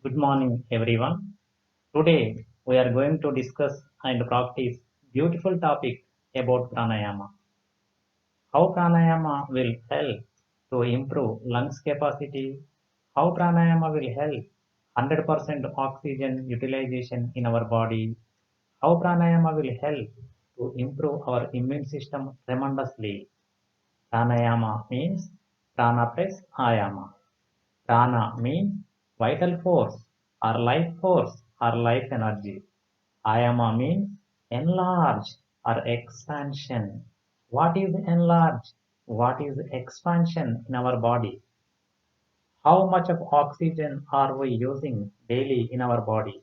Good morning, everyone. Today we are going to discuss and practice beautiful topic about pranayama. How pranayama will help to improve lungs capacity, how pranayama will help 100% oxygen utilization in our body, how pranayama will help to improve our immune system tremendously. Pranayama means prana plus ayama. Prana means vital force or life energy. Ayama means enlarge or expansion. What is enlarge? What is expansion in our body? How much of oxygen are we using daily in our body?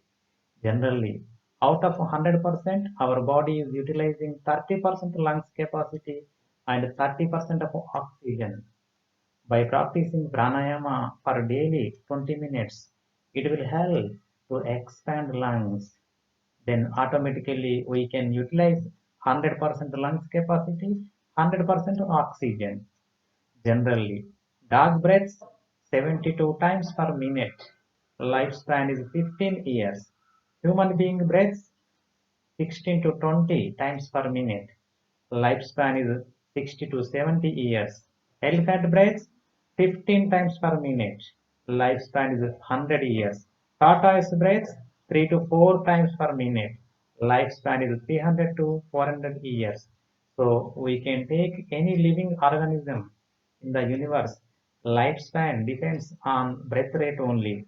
Generally, out of 100%, our body is utilizing 30% lungs capacity and 30% of oxygen. By practicing pranayama for daily 20 minutes, it will help to expand lungs. Then automatically we can utilize 100% lungs capacity, 100% oxygen. Generally, dog breaths 72 times per minute. Lifespan is 15 years. Human being breaths 16 to 20 times per minute. Lifespan is 60 to 70 years. Elephant breathes 15 times per minute. Lifespan is 100 years. Tortoise breathes 3 to 4 times per minute. Lifespan is 300 to 400 years. So we can take any living organism in the universe. Lifespan depends on breath rate only.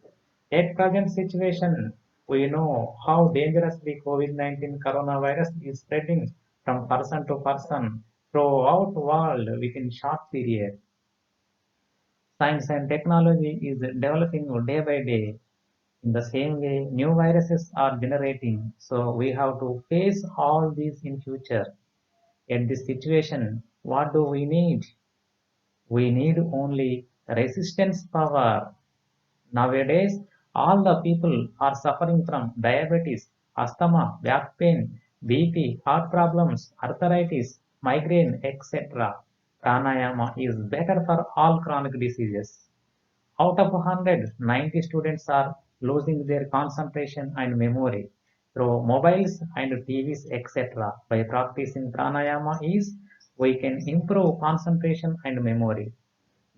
At present situation, we know how dangerously COVID-19 coronavirus is spreading from person to person throughout the world within short period. Science and technology is developing day by day. In the same way, new viruses are generating. So we have to face all these in future. In this situation, what do we need? We need only resistance power. Nowadays, all the people are suffering from diabetes, asthma, back pain, BP, heart problems, arthritis, migraine, etc. Pranayama is better for all chronic diseases. Out of 100, 90 students are losing their concentration and memory through mobiles and TVs, etc. By practicing pranayama is we can improve concentration and memory.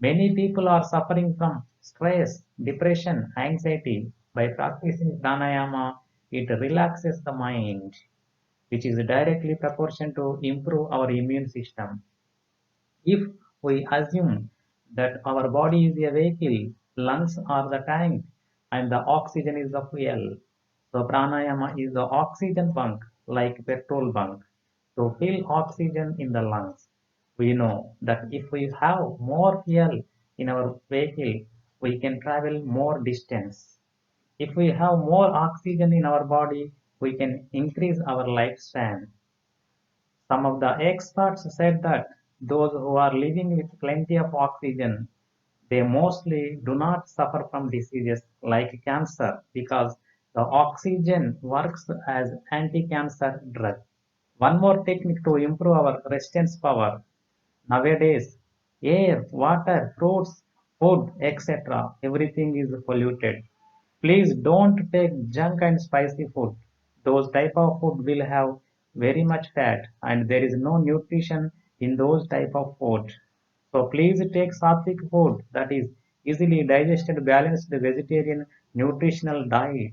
Many people are suffering from stress, depression, anxiety. By practicing pranayama, it relaxes the mind, which is directly proportional to improve our immune system. If we assume that our body is a vehicle, lungs are the tank, and the oxygen is the fuel, so pranayama is the oxygen bunk, like petrol bunk, to fill oxygen in the lungs. We know that if we have more fuel in our vehicle, we can travel more distance. If we have more oxygen in our body, we can increase our lifespan. Some of the experts said that those who are living with plenty of oxygen, they mostly do not suffer from diseases like cancer because the oxygen works as anti-cancer drug. One more technique to improve our resistance power. Nowadays, air, water, fruits, food, etc., everything is polluted. Please don't take junk and spicy food. Those type of food will have very much fat and there is no nutrition in those type of food. So please take sattvic food, that is easily digested, balanced vegetarian nutritional diet,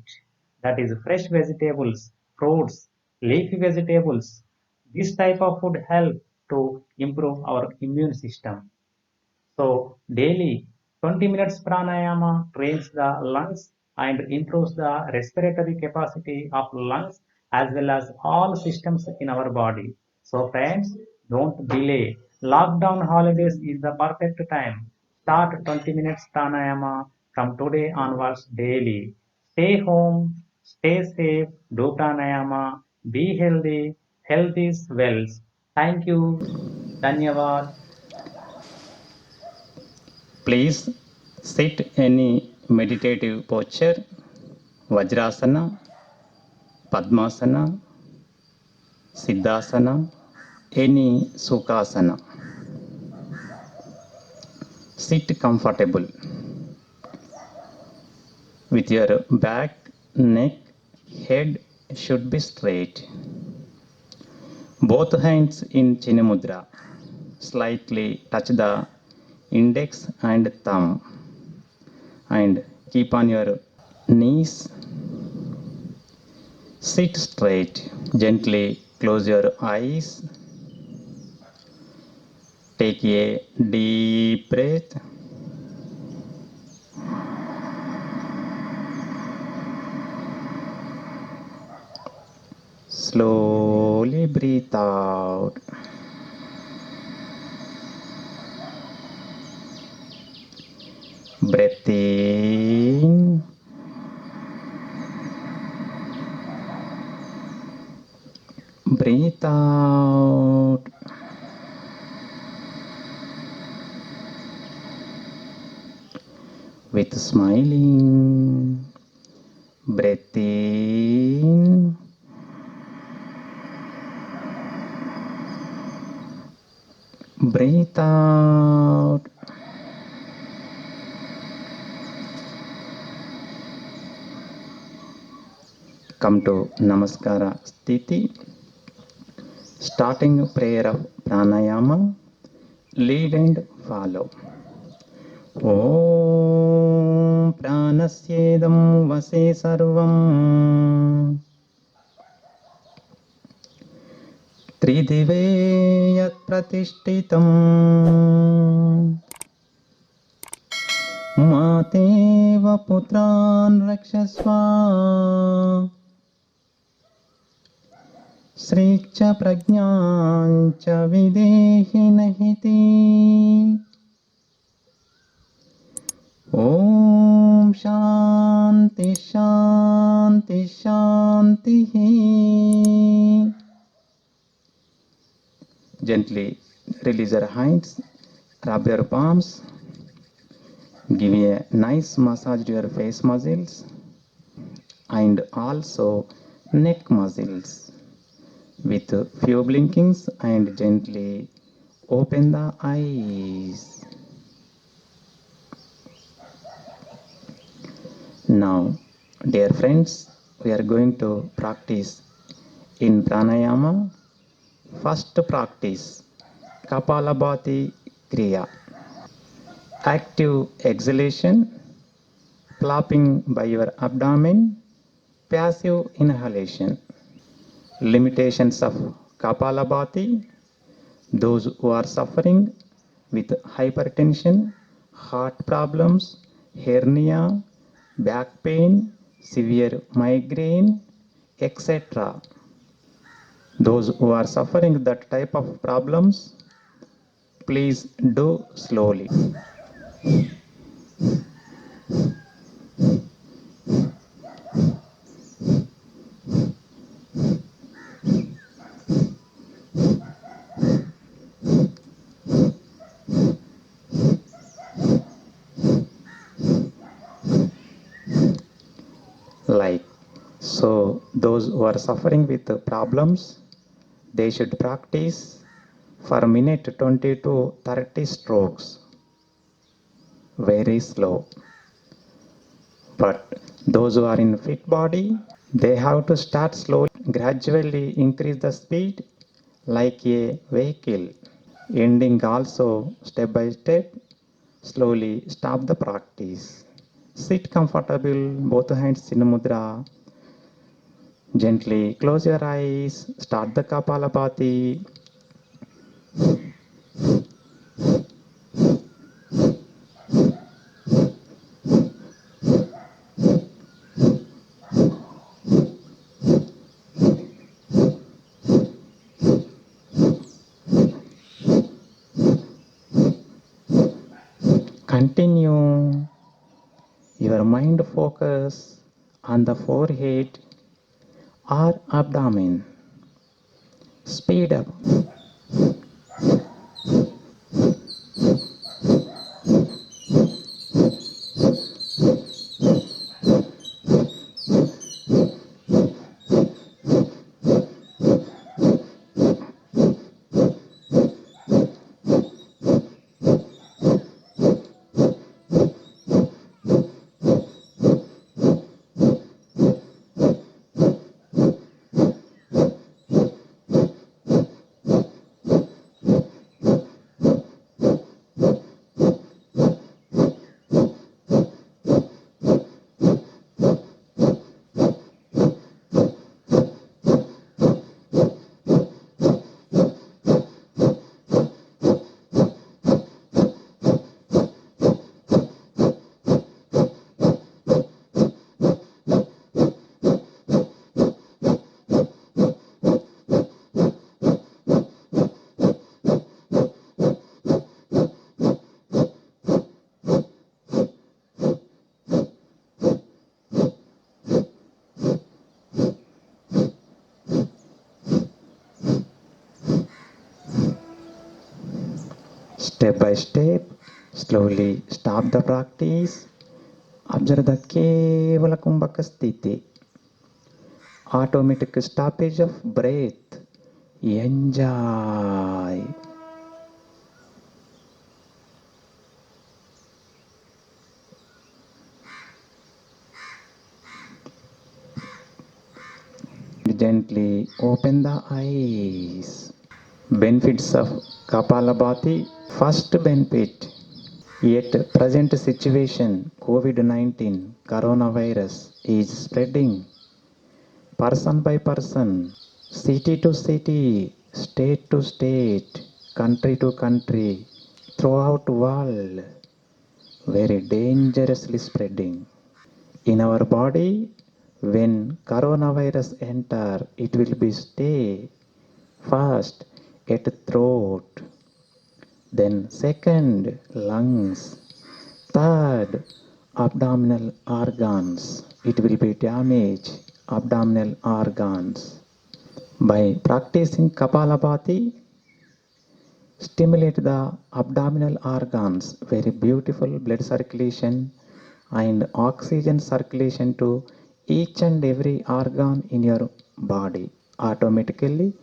that is fresh vegetables, fruits, leafy vegetables. This type of food help to improve our immune system. So daily 20 minutes pranayama trains the lungs and improves the respiratory capacity of lungs as well as all systems in our body. So friends, don't delay. Lockdown holidays is the perfect time. Start 20 minutes pranayama from today onwards daily. Stay home, stay safe, do pranayama, be healthy. Health is wealth. Thank you. Dhanyavad. Please sit any meditative posture, Vajrasana, Padmasana, Siddhasana, any Sukhasana. Sit comfortable. with your back, neck, head should be straight. Both hands in Chinna Mudra. Slightly touch the index and thumb and keep on your knees. Sit straight. Gently close your eyes. Take a deep breath. Slowly breathe out. Breath in. Breathe out. With smiling. Breath in. Breathe out. Come to Namaskara Sthiti. Starting prayer of pranayama. Lead and follow. Om Pranasyedam Vase Sarvam Tridive Yat Pratishtitam Mateva Putran Rakshasva Sricha Prajnancha Videhi Nahiti Om Shanti Shanti Shanti. Gently release your hands, rub your palms, give a nice massage to your face muscles and also neck muscles with few blinkings and gently open the eyes. Now, dear friends, we are going to practice in pranayama. First practice Kapalabhati Kriya. Active exhalation, flapping by your abdomen, passive inhalation. Limitations of Kapalabhati. Those who are suffering with hypertension, heart problems, hernia, back pain, severe migraine, etc. Those who are suffering that type of problems, please do slowly. Like so, those who are suffering with the problems, they should practice for a minute 20 to 30 strokes, very slow. But those who are in fit body, they have to start slowly, gradually increase the speed like a vehicle, ending also step by step, slowly stop the practice. Sit comfortable, both hands in mudra. Gently close your eyes, start the Kapalabhati. Continue your mind focus on the forehead or abdomen. Speed up. Step by step, slowly stop the practice. Observe the Kevala Kumbhaka Sthiti. Automatic stoppage of breath. Enjoy. Gently open the eyes. Benefits of Kapalabhati. First benefit. Yet present situation COVID-19 coronavirus is spreading person by person, city to city, state to state, country to country, throughout world, very dangerously spreading. In our body, when coronavirus enter, it will be stay first at throat, then second lungs, third abdominal organs. It will be damage abdominal organs. By practicing Kapalabhati, stimulate the abdominal organs, very beautiful blood circulation and oxygen circulation to each and every organ in your body. Automatically,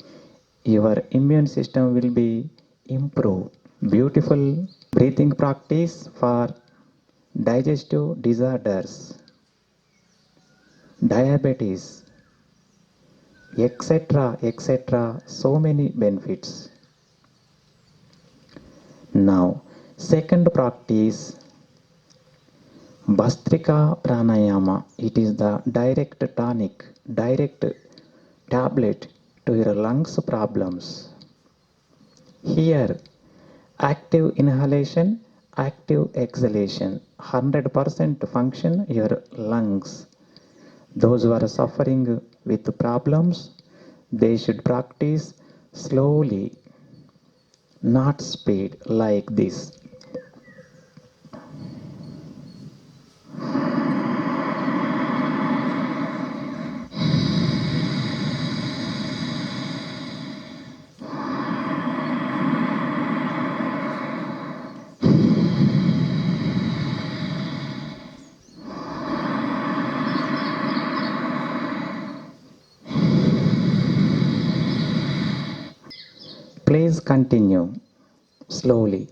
your immune system will be improved. Beautiful breathing practice for digestive disorders, diabetes, etc. etc. So many benefits. Now, second practice Bhastrika Pranayama. It is the direct tonic, direct tablet to your lungs problems. Here, active inhalation, active exhalation, 100% function your lungs. Those who are suffering with problems, they should practice slowly, not speed like this. Please continue slowly.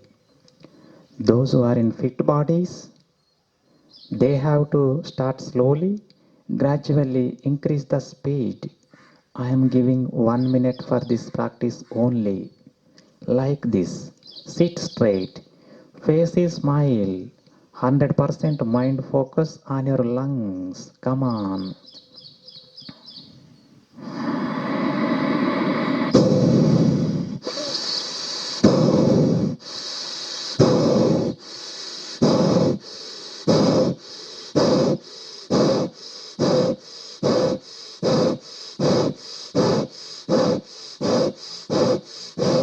Those who are in fit bodies, they have to start slowly, gradually increase the speed. I am giving 1 minute for this practice only. Like this. Sit straight. Face is smile. 100% mind focus on your lungs. Come on.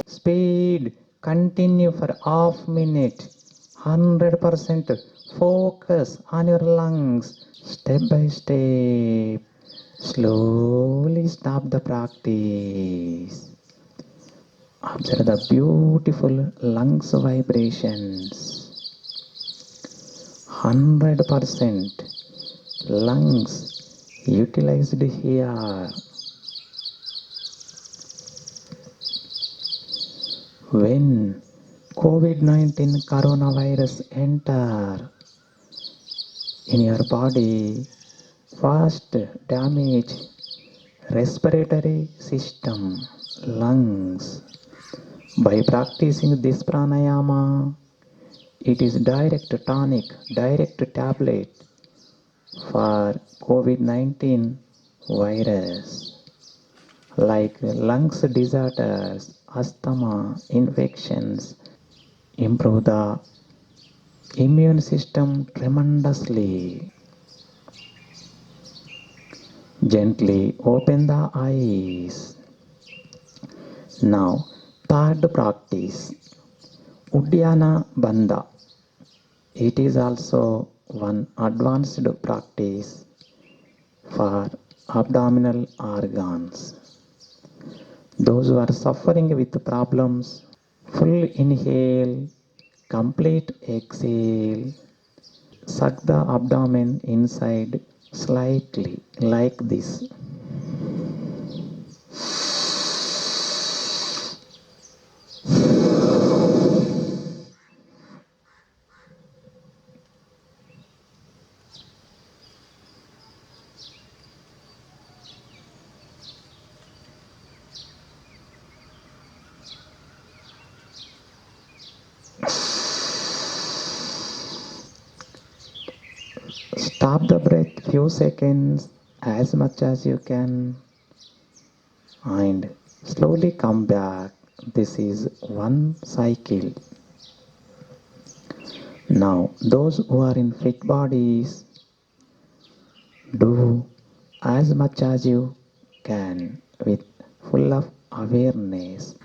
Speed. Continue for half minute. 100% focus on your lungs. Step by step. Slowly stop the practice. Observe the beautiful lungs vibrations. 100% lungs utilized here. When COVID-19 coronavirus enter in your body, first damage respiratory system, lungs. By practicing this pranayama, it is direct tonic, direct tablet for COVID-19 virus like lungs disorders, asthma, infections, improve the immune system tremendously. Gently open the eyes. Now, third practice, Uddiyana Bandha. It is also one advanced practice for abdominal organs. Those who are suffering with problems, Full inhale, complete exhale. Suck the abdomen inside slightly like this. Stop the breath few seconds as much as you can and slowly come back. This is one cycle. Now, those who are in fit bodies, do as much as you can with full of awareness.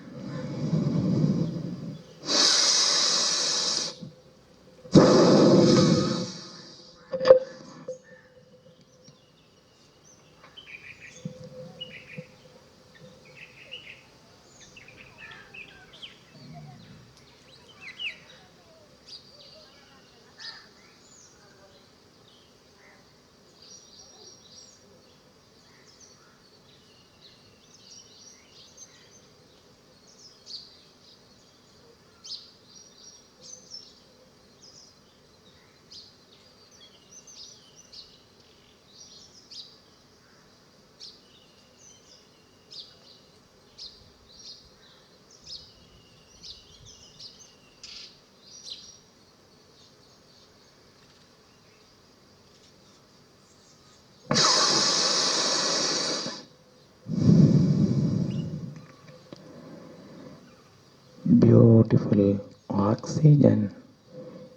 Beautiful oxygen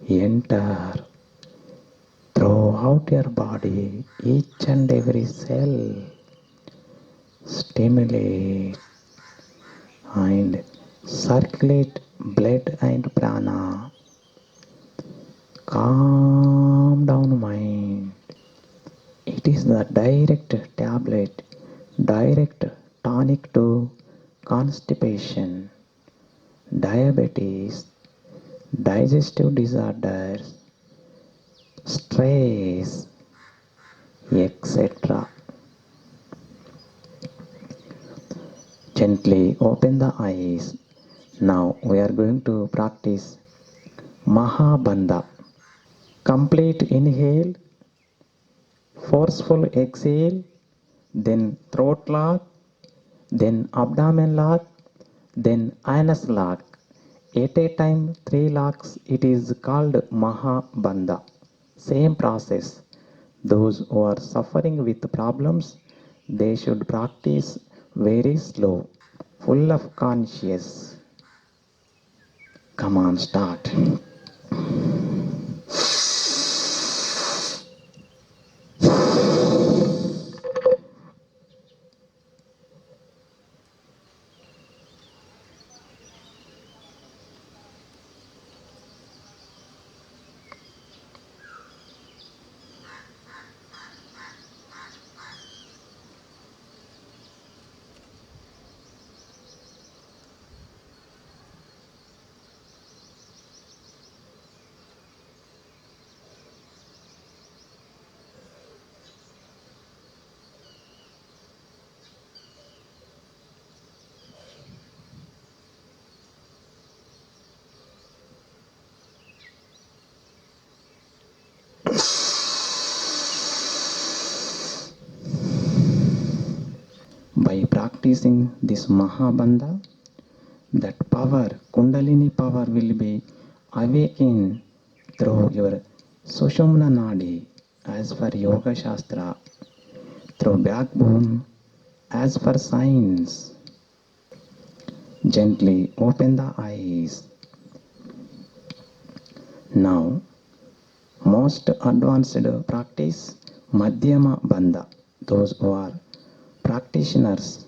enter throughout your body, each and every cell stimulate and circulate blood and prana. Calm down mind. It is the direct tablet, direct tonic to constipation, diabetes, digestive disorders, stress, etc. Gently open the eyes. Now we are going to practice Mahabandha. Complete inhale, forceful exhale, then throat lock, then abdomen lock, then anus lock. At a time, 3 locks. It is called Mahabandha. Same process. Those who are suffering with problems, they should practice very slow, full of conscious. Come on, start. By practicing this Mahabandha, that power, Kundalini power will be awakened through your Sushumna Nadi as per Yoga Shastra, through backbone as per science. Gently open the eyes. Now, most advanced practice Madhyama Bandha. Those who are practitioners,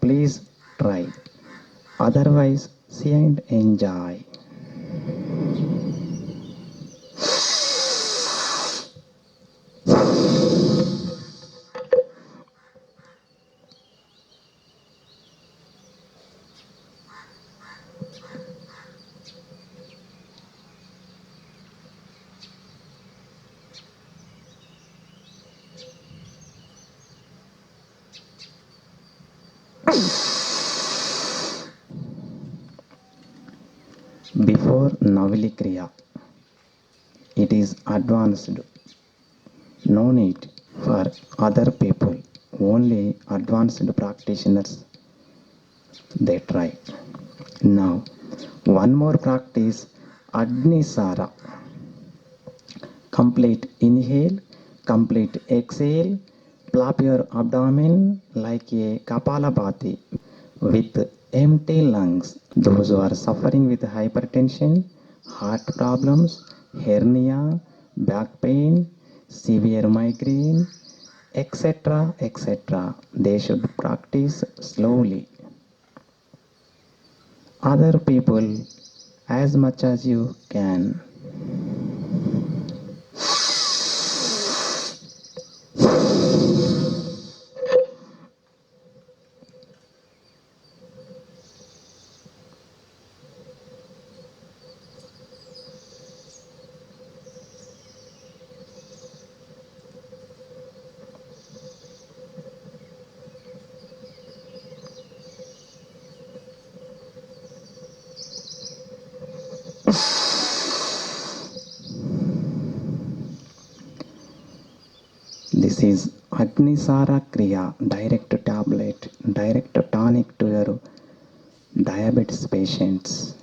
please try. Otherwise, see and enjoy. for Navili Kriya. It is advanced. No need for other people. Only advanced practitioners they try. Now, one more practice, Agnisara. Complete inhale, complete exhale, flap your abdomen like a Kapalabhati with empty lungs. Those who are suffering with hypertension, heart problems, hernia, back pain, severe migraine, etc., they should practice slowly. Other people as much as you can. This is Agnisara Kriya, direct tablet, direct tonic to your diabetes patients,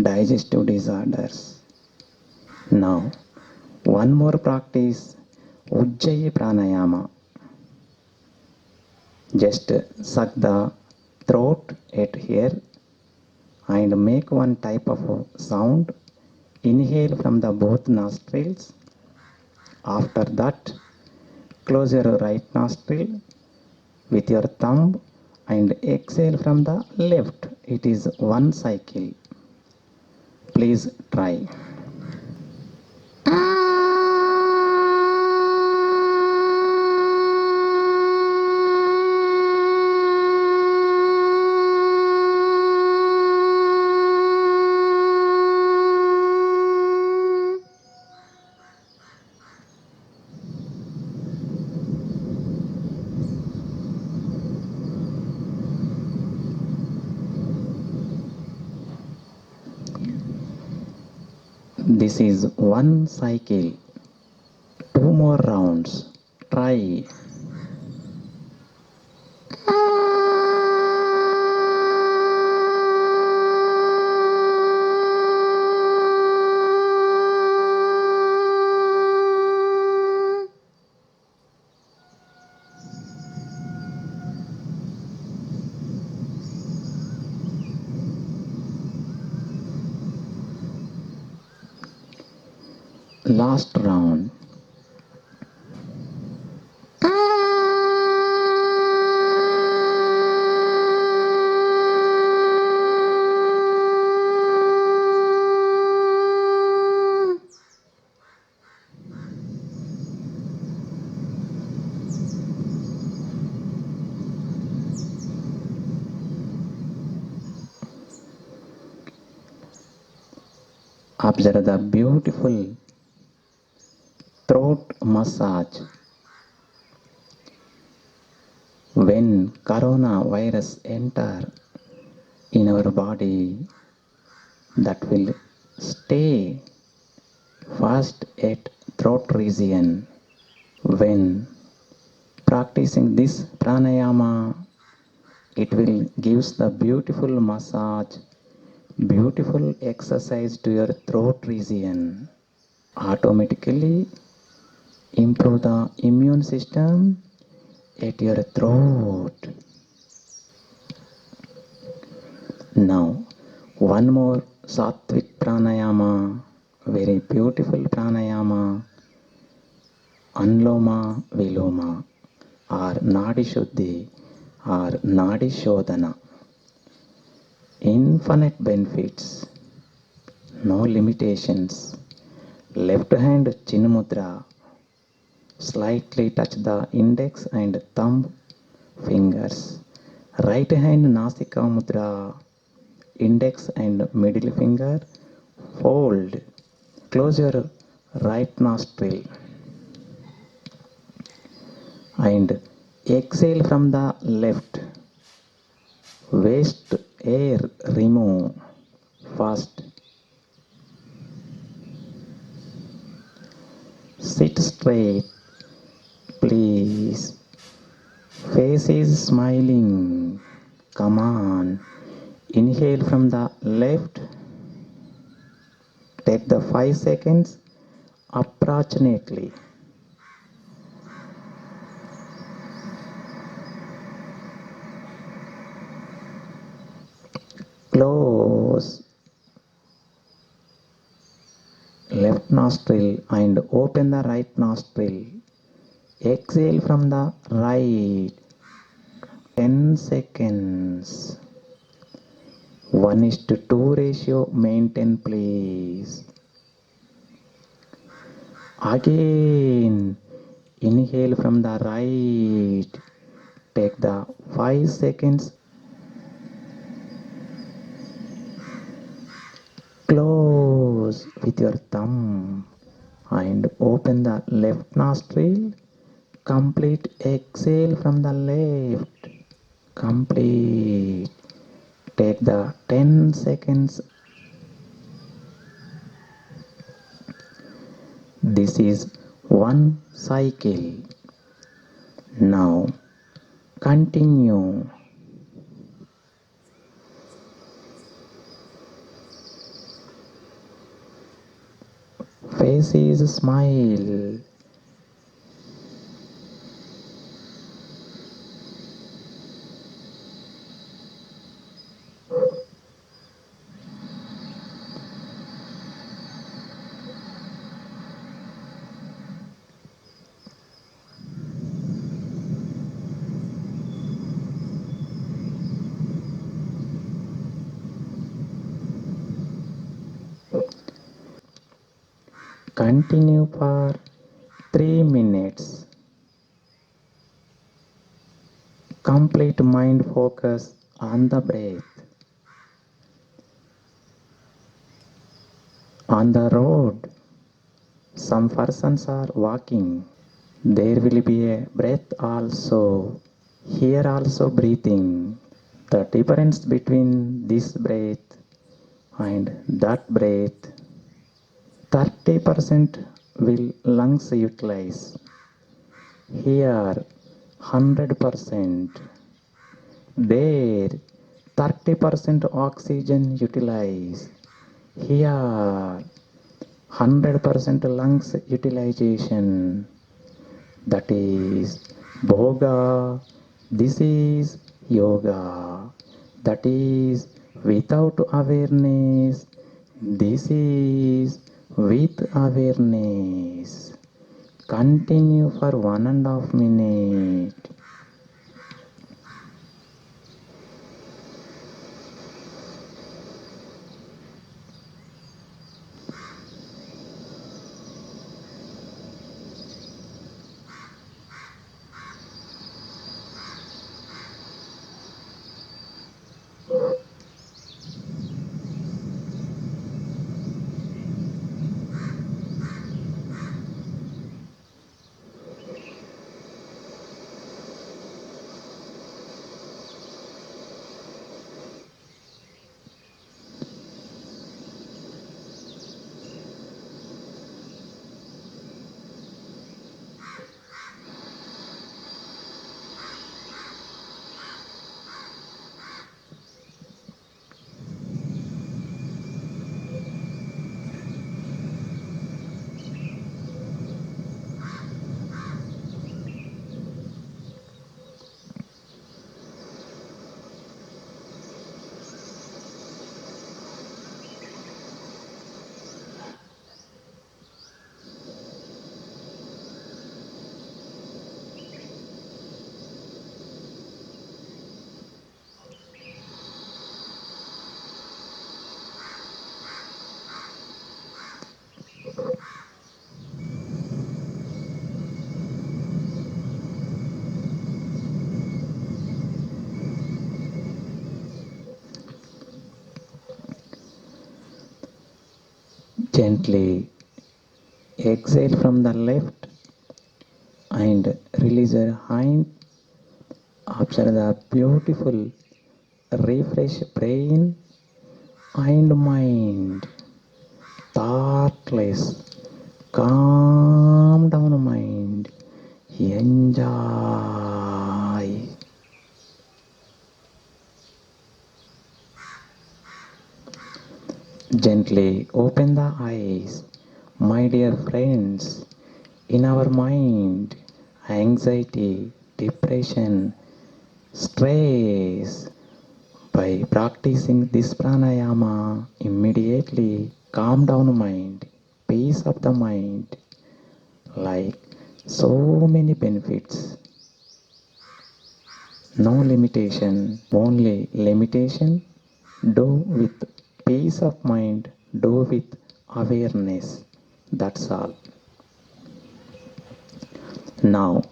digestive disorders. Now, one more practice, Ujjayi Pranayama. Just suck the throat at here and make one type of sound. Inhale from the both nostrils. After that, close your right nostril with your thumb and exhale from the left. It is one cycle. Please try. This is one cycle. 2 more rounds. Try. Last round. Observe the beautiful throat massage. When coronavirus enter in our body, that will stay first at throat region. When practicing this pranayama, it will gives the beautiful massage, beautiful exercise to your throat region. Automatically improve the immune system at your throat. Now, one more Sattvic pranayama, very beautiful pranayama, Anloma Viloma, or Nadi Shuddhi, or Nadi Shodhana. Infinite benefits, no limitations. Left hand Chin Mudra, slightly touch the index and thumb fingers. Right hand Nasika Mudra, index and middle finger fold. Close your right nostril and exhale from the left. Waste air remove first. Sit straight, please. Face is smiling. Come on. Inhale from the left. Take the 5 seconds approximately. Close left nostril and open the right nostril. Exhale from the right. 10 seconds. 1:2 ratio maintain, please. Again, inhale from the right. Take the 5 seconds. Close with your thumb and open the left nostril. Complete exhale from the left. Complete. Take the 10 seconds. This is one cycle. Now continue. Face is smile. Continue for 3 minutes. Complete mind focus on the breath. On the road, some persons are walking. There will be a breath also. Here also breathing. The difference between this breath and that breath, 30% will lungs utilize. Here 100%. There 30% oxygen utilize. Here 100% lungs utilization. That is Bhoga. This is yoga. That is without awareness. This is with awareness. Continue for 1.5 minutes. Gently exhale from the left and release your hand. Observe the beautiful refresh brain and mind. Thoughtless, Calm down mind. Enjoy. Gently open the eyes. My dear friends, in our mind, anxiety, depression, stress, by practicing this pranayama, immediately calm down mind, peace of the mind, like so many benefits. No limitation, only limitation. Do with peace of mind, do with awareness. That's all. Now,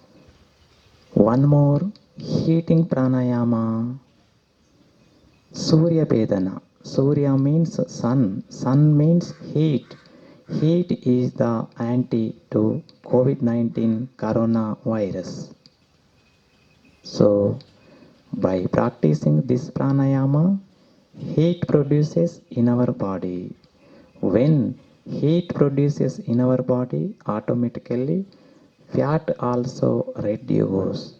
one more heating pranayama. Surya Vedana. Surya means sun. Sun means heat. Heat is the anti to COVID-19 coronavirus. So, by practicing this pranayama, heat produces in our body. When heat produces in our body, automatically fat also reduces.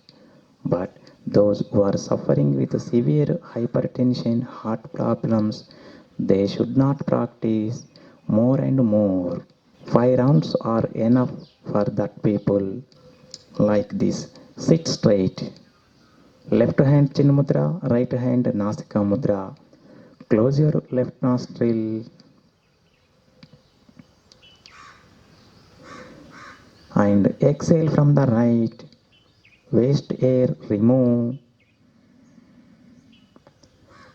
But those who are suffering with severe hypertension, heart problems, they should not practice more and more. 5 rounds are enough for that people. Like this. Sit straight. Left hand chin mudra, right hand nasika mudra. Close your left nostril and exhale from the right. Waste air remove.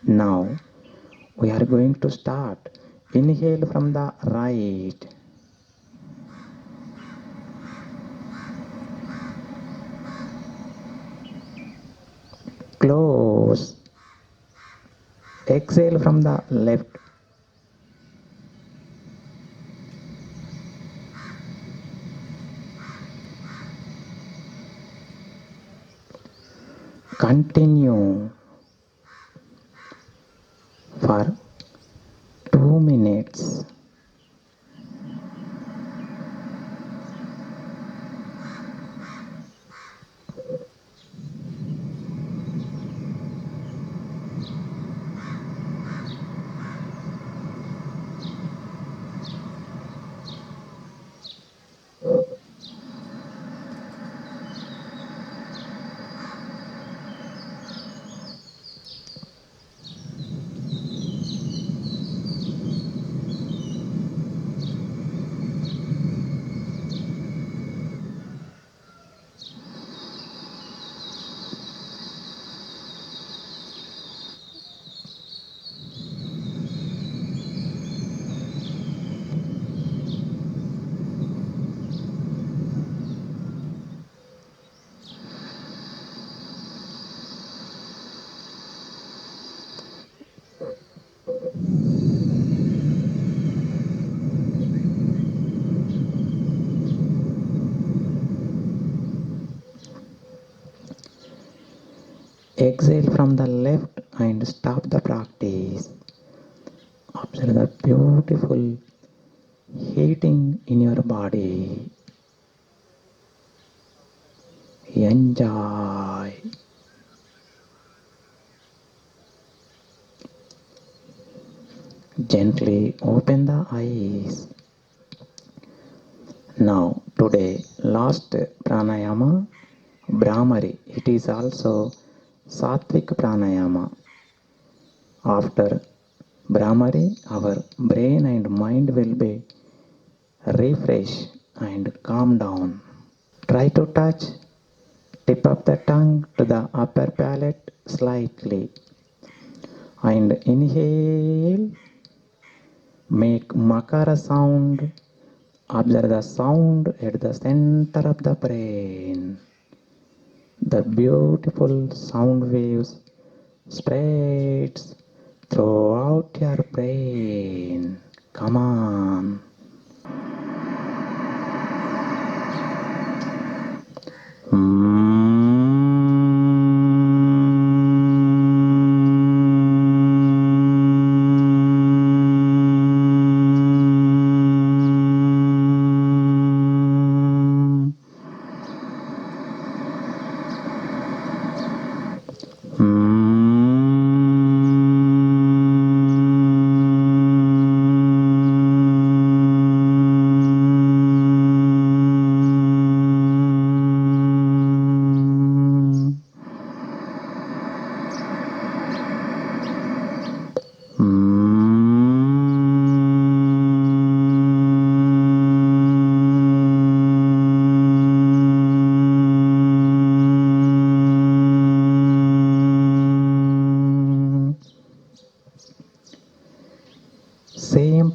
Now we are going to start. Inhale from the right. Close. Exhale from the left. Continue for 2 minutes. Exhale from the left and stop the practice. Observe the beautiful heating in your body. Enjoy. Gently open the eyes. Now, today, last pranayama, Brahmari. It is also Sattvic pranayama. After Brahmari, our brain and mind will be refreshed and calm down. Try to touch tip of the tongue to the upper palate slightly. And inhale, make makara sound. Observe the sound at the center of the brain. The beautiful sound waves spreads throughout your brain. Come on.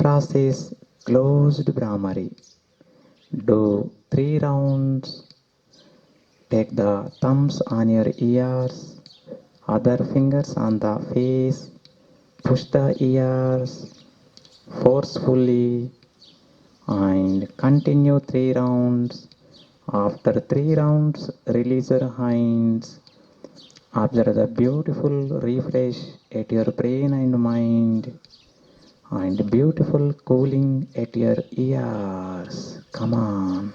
process closed Brahmari. Do 3 rounds. Take the thumbs on your ears, other fingers on the face. Push the ears forcefully and continue 3 rounds. After 3 rounds, release your hands. Observe the beautiful refresh at your brain and mind and beautiful cooling at your ears. Come on.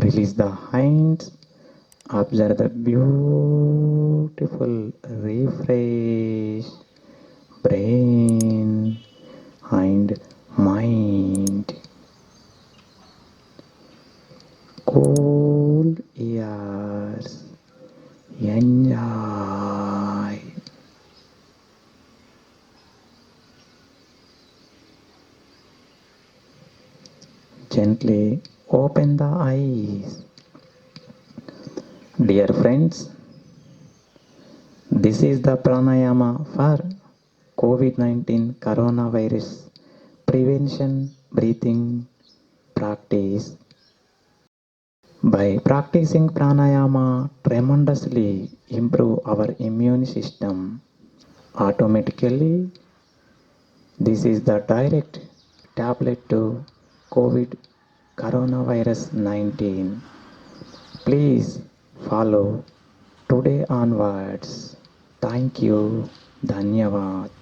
Release the hands. Observe the beautiful refresh brain and mind. Cool ears. Enjoy. Gently open the eyes. Dear friends, this is the pranayama for COVID-19 coronavirus prevention breathing practice. By practicing pranayama tremendously improve our immune system. Automatically, this is the direct tablet to COVID coronavirus 19. Please follow today onwards. Thank you. Dhanyavad.